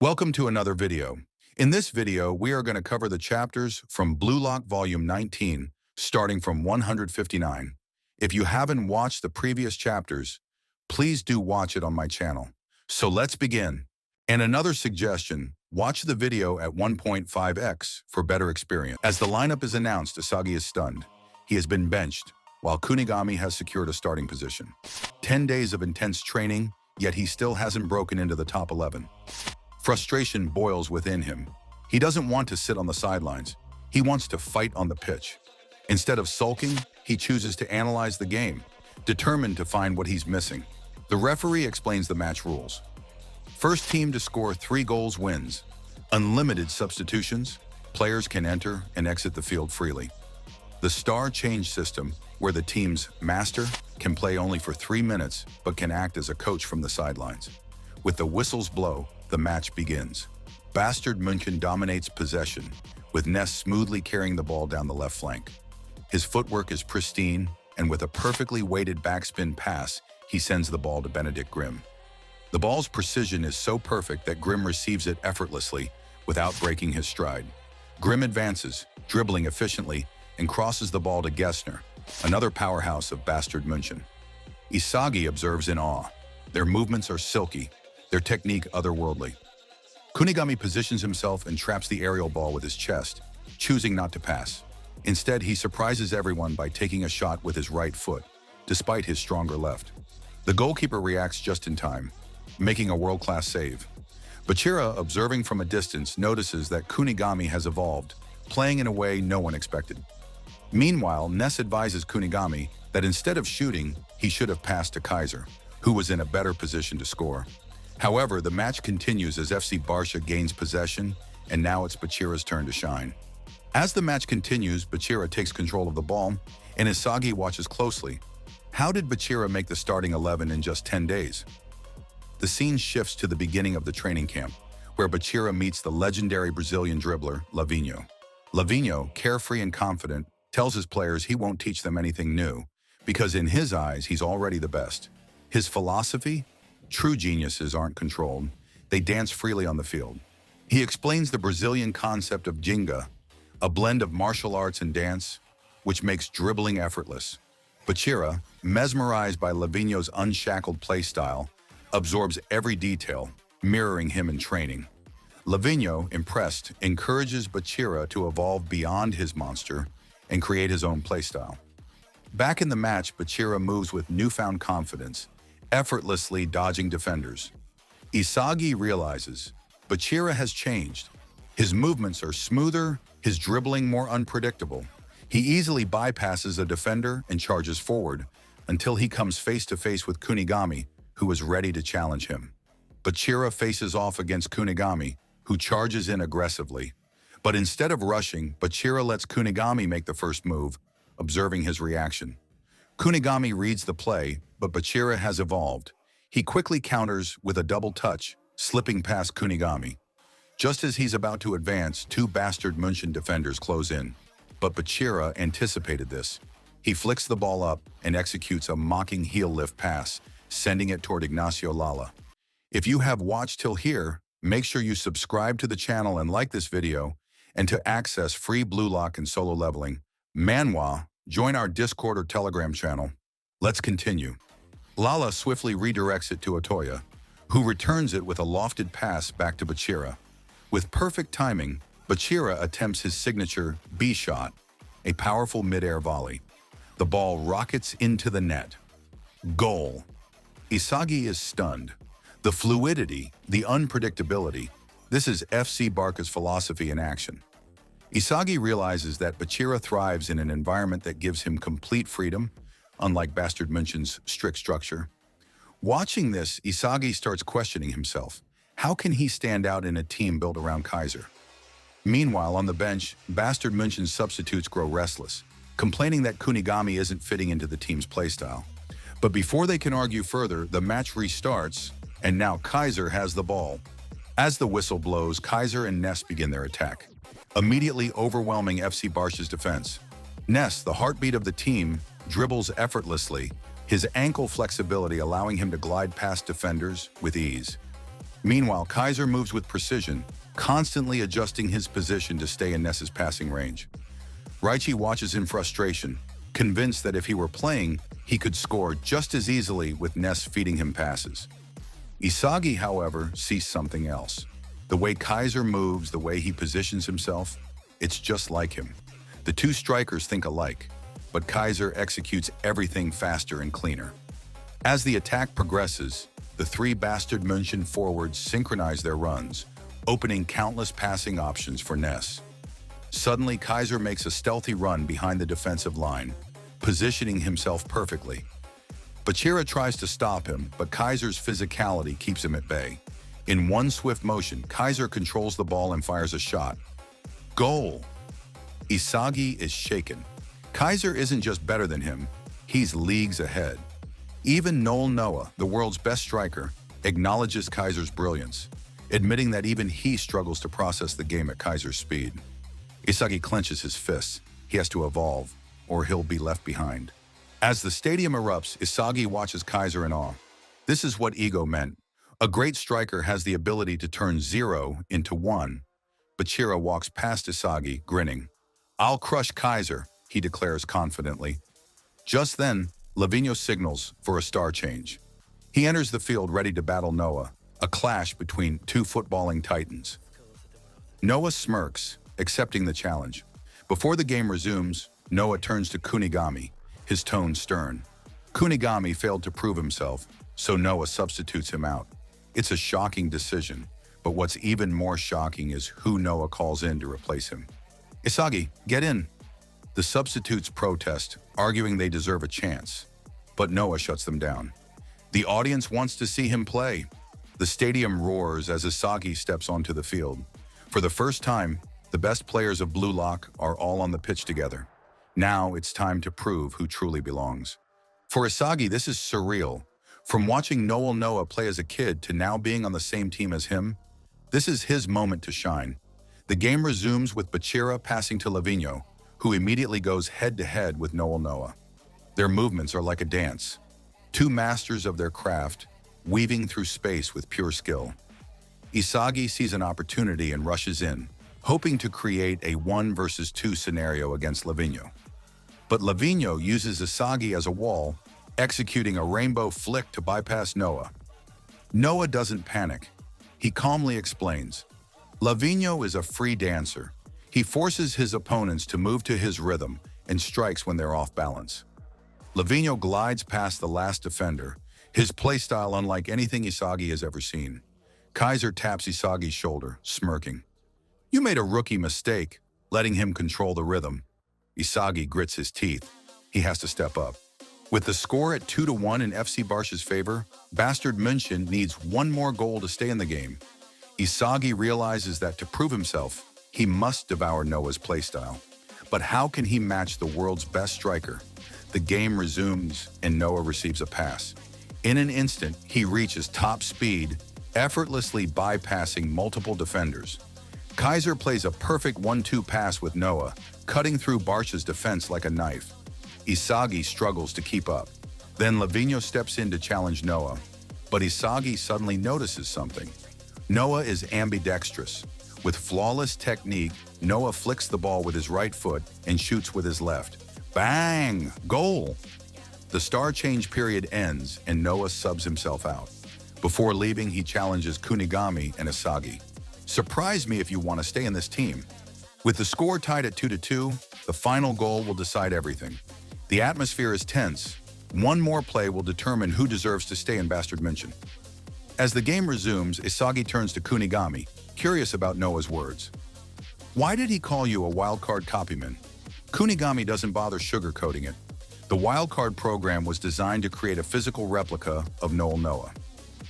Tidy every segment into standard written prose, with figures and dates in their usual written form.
Welcome to another video. In this video, we are going to cover the chapters from Blue Lock Volume 19, starting from 159. If you haven't watched the previous chapters, please do watch it on my channel. So let's begin. And another suggestion, watch the video at 1.5x for better experience. As the lineup is announced, Isagi is stunned. He has been benched, while Kunigami has secured a starting position. 10 days of intense training, yet he still hasn't broken into the top 11. Frustration boils within him. He doesn't want to sit on the sidelines. He wants to fight on the pitch. Instead of sulking, he chooses to analyze the game, determined to find what he's missing. The referee explains the match rules. First team to score 3 goals wins. Unlimited substitutions. Players can enter and exit the field freely. The star change system, where the team's master can play only for 3 minutes but can act as a coach from the sidelines. With the whistles blow, the match begins. Bastard München dominates possession, with Ness smoothly carrying the ball down the left flank. His footwork is pristine, and with a perfectly weighted backspin pass, he sends the ball to Benedikt Grimm. The ball's precision is so perfect that Grimm receives it effortlessly without breaking his stride. Grimm advances, dribbling efficiently, and crosses the ball to Gessner, another powerhouse of Bastard München. Isagi observes in awe. Their movements are silky, their technique otherworldly. Kunigami positions himself and traps the aerial ball with his chest, choosing not to pass. Instead, he surprises everyone by taking a shot with his right foot, despite his stronger left. The goalkeeper reacts just in time, making a world-class save. Bachira, observing from a distance, notices that Kunigami has evolved, playing in a way no one expected. Meanwhile, Ness advises Kunigami that instead of shooting, he should have passed to Kaiser, who was in a better position to score. However, the match continues as FC Barca gains possession, and now it's Bachira's turn to shine. As the match continues, Bachira takes control of the ball, and Isagi watches closely. How did Bachira make the starting 11 in just 10 days? The scene shifts to the beginning of the training camp, where Bachira meets the legendary Brazilian dribbler, Lavinho. Lavinho, carefree and confident, tells his players he won't teach them anything new, because in his eyes, he's already the best. His philosophy? True geniuses aren't controlled. They dance freely on the field. He explains the Brazilian concept of Ginga, a blend of martial arts and dance, which makes dribbling effortless. Bachira, mesmerized by Lavinho's unshackled play style, absorbs every detail, mirroring him in training. Lavinho, impressed, encourages Bachira to evolve beyond his monster and create his own playstyle. Back in the match, Bachira moves with newfound confidence, effortlessly dodging defenders. Isagi realizes Bachira has changed. His movements are smoother, his dribbling more unpredictable. He easily bypasses a defender and charges forward until he comes face-to-face with Kunigami, who is ready to challenge him. Bachira faces off against Kunigami, who charges in aggressively. But instead of rushing, Bachira lets Kunigami make the first move, observing his reaction. Kunigami reads the play, but Bachira has evolved. He quickly counters with a double touch, slipping past Kunigami. Just as he's about to advance, 2 Bastard München defenders close in. But Bachira anticipated this. He flicks the ball up and executes a mocking heel lift pass, sending it toward Ignacio Lala. If you have watched till here, make sure you subscribe to the channel and like this video, and to access free Blue Lock and solo leveling, Manhwa, join our Discord or Telegram channel. Let's continue. Lala swiftly redirects it to Otoya, who returns it with a lofted pass back to Bachira. With perfect timing, Bachira attempts his signature B-shot, a powerful mid-air volley. The ball rockets into the net. Goal. Isagi is stunned. The fluidity, the unpredictability, this is FC Barca's philosophy in action. Isagi realizes that Bachira thrives in an environment that gives him complete freedom, unlike Bastard München's strict structure. Watching this, Isagi starts questioning himself. How can he stand out in a team built around Kaiser? Meanwhile, on the bench, Bastard München's substitutes grow restless, complaining that Kunigami isn't fitting into the team's playstyle. But before they can argue further, the match restarts, and now Kaiser has the ball. As the whistle blows, Kaiser and Ness begin their attack, immediately overwhelming FC Barca's defense. Ness, the heartbeat of the team, dribbles effortlessly, his ankle flexibility allowing him to glide past defenders with ease. Meanwhile, Kaiser moves with precision, constantly adjusting his position to stay in Ness's passing range. Raichi watches in frustration, convinced that if he were playing, he could score just as easily with Ness feeding him passes. Isagi, however, sees something else. The way Kaiser moves, the way he positions himself, it's just like him. The two strikers think alike, but Kaiser executes everything faster and cleaner. As the attack progresses, the three Bastard München forwards synchronize their runs, opening countless passing options for Ness. Suddenly, Kaiser makes a stealthy run behind the defensive line, positioning himself perfectly. Bachira tries to stop him, but Kaiser's physicality keeps him at bay. In one swift motion, Kaiser controls the ball and fires a shot. Goal! Isagi is shaken. Kaiser isn't just better than him, he's leagues ahead. Even Noel Noah, the world's best striker, acknowledges Kaiser's brilliance, admitting that even he struggles to process the game at Kaiser's speed. Isagi clenches his fists. He has to evolve, or he'll be left behind. As the stadium erupts, Isagi watches Kaiser in awe. This is what ego meant. A great striker has the ability to turn 0 into 1. Bachira walks past Isagi, grinning. "I'll crush Kaiser," he declares confidently. Just then, Lavinho signals for a star change. He enters the field ready to battle Noah, a clash between two footballing titans. Noah smirks, accepting the challenge. Before the game resumes, Noah turns to Kunigami, his tone stern. Kunigami failed to prove himself, so Noah substitutes him out. It's a shocking decision, but what's even more shocking is who Noah calls in to replace him. "Isagi, get in." The substitutes protest, arguing they deserve a chance, but Noah shuts them down. The audience wants to see him play. The stadium roars as Isagi steps onto the field. For the first time, the best players of Blue Lock are all on the pitch together. Now it's time to prove who truly belongs. For Isagi, this is surreal. From watching Noel Noah play as a kid to now being on the same team as him, this is his moment to shine. The game resumes with Bachira passing to Lavinho, who immediately goes head-to-head with Noel Noah. Their movements are like a dance. Two masters of their craft, weaving through space with pure skill. Isagi sees an opportunity and rushes in, hoping to create a 1 versus 2 scenario against Lavinho. But Lavinho uses Isagi as a wall, executing a rainbow flick to bypass Noah. Noah doesn't panic. He calmly explains, "Lavinho is a free dancer. He forces his opponents to move to his rhythm and strikes when they're off balance." Lavinho glides past the last defender, his playstyle unlike anything Isagi has ever seen. Kaiser taps Isagi's shoulder, smirking. "You made a rookie mistake, letting him control the rhythm." Isagi grits his teeth. He has to step up. With the score at 2-1 in FC Barca's favor, Bastard München needs one more goal to stay in the game. Isagi realizes that to prove himself, he must devour Noah's playstyle. But how can he match the world's best striker? The game resumes, and Noah receives a pass. In an instant, he reaches top speed, effortlessly bypassing multiple defenders. Kaiser plays a perfect 1-2 pass with Noah, cutting through Barca's defense like a knife. Isagi struggles to keep up. Then Lavinho steps in to challenge Noah. But Isagi suddenly notices something. Noah is ambidextrous. With flawless technique, Noah flicks the ball with his right foot and shoots with his left. Bang! Goal! The star change period ends and Noah subs himself out. Before leaving, he challenges Kunigami and Isagi. "Surprise me if you want to stay in this team." With the score tied at 2-2, the final goal will decide everything. The atmosphere is tense. One more play will determine who deserves to stay in Bastard München. As the game resumes, Isagi turns to Kunigami, curious about Noah's words. "Why did he call you a wildcard copyman?" Kunigami doesn't bother sugarcoating it. The wildcard program was designed to create a physical replica of Noel Noah.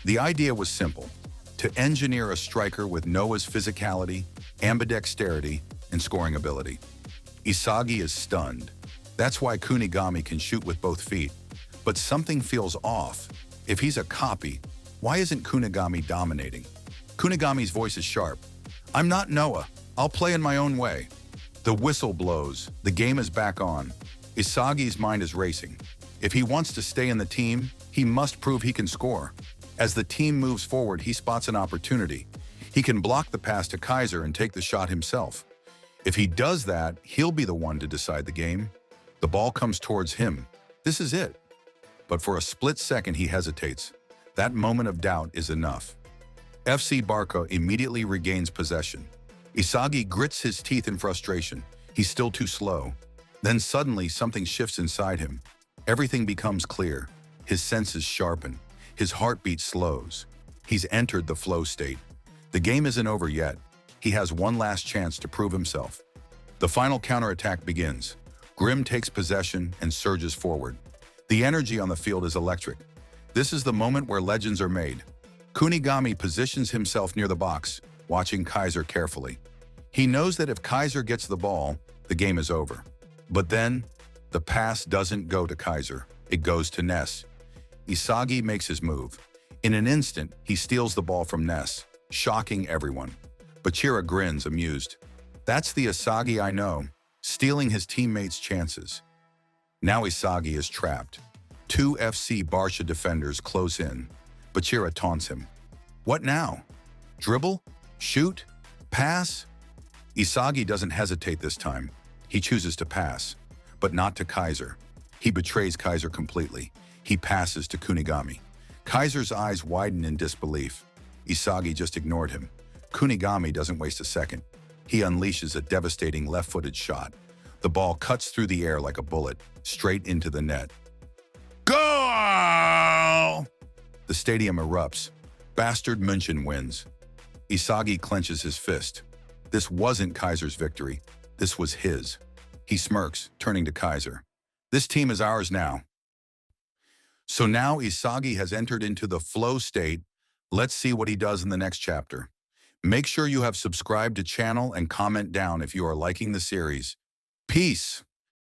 The idea was simple: to engineer a striker with Noah's physicality, ambidexterity, and scoring ability. Isagi is stunned. That's why Kunigami can shoot with both feet. But something feels off. If he's a copy, why isn't Kunigami dominating? Kunigami's voice is sharp. "I'm not Noah. I'll play in my own way." The whistle blows. The game is back on. Isagi's mind is racing. If he wants to stay in the team, he must prove he can score. As the team moves forward, he spots an opportunity. He can block the pass to Kaiser and take the shot himself. If he does that, he'll be the one to decide the game. The ball comes towards him. This is it. But for a split second, he hesitates. That moment of doubt is enough. FC Barca immediately regains possession. Isagi grits his teeth in frustration. He's still too slow. Then suddenly, something shifts inside him. Everything becomes clear. His senses sharpen. His heartbeat slows. He's entered the flow state. The game isn't over yet. He has one last chance to prove himself. The final counterattack begins. Grimm takes possession and surges forward. The energy on the field is electric. This is the moment where legends are made. Kunigami positions himself near the box, watching Kaiser carefully. He knows that if Kaiser gets the ball, the game is over. But then, the pass doesn't go to Kaiser. It goes to Ness. Isagi makes his move. In an instant, he steals the ball from Ness, shocking everyone. Bachira grins, amused. That's the Isagi I know, stealing his teammates' chances. Now Isagi is trapped. Two FC Barca defenders close in. Bachira taunts him. What now? Dribble? Shoot? Pass? Isagi doesn't hesitate this time. He chooses to pass, but not to Kaiser. He betrays Kaiser completely. He passes to Kunigami. Kaiser's eyes widen in disbelief. Isagi just ignored him. Kunigami doesn't waste a second. He unleashes a devastating left-footed shot. The ball cuts through the air like a bullet, straight into the net. Goal! The stadium erupts. Bastard München wins. Isagi clenches his fist. This wasn't Kaiser's victory. This was his. He smirks, turning to Kaiser. This team is ours now. So now Isagi has entered into the flow state. Let's see what he does in the next chapter. Make sure you have subscribed to channel and comment down if you are liking the series. Peace.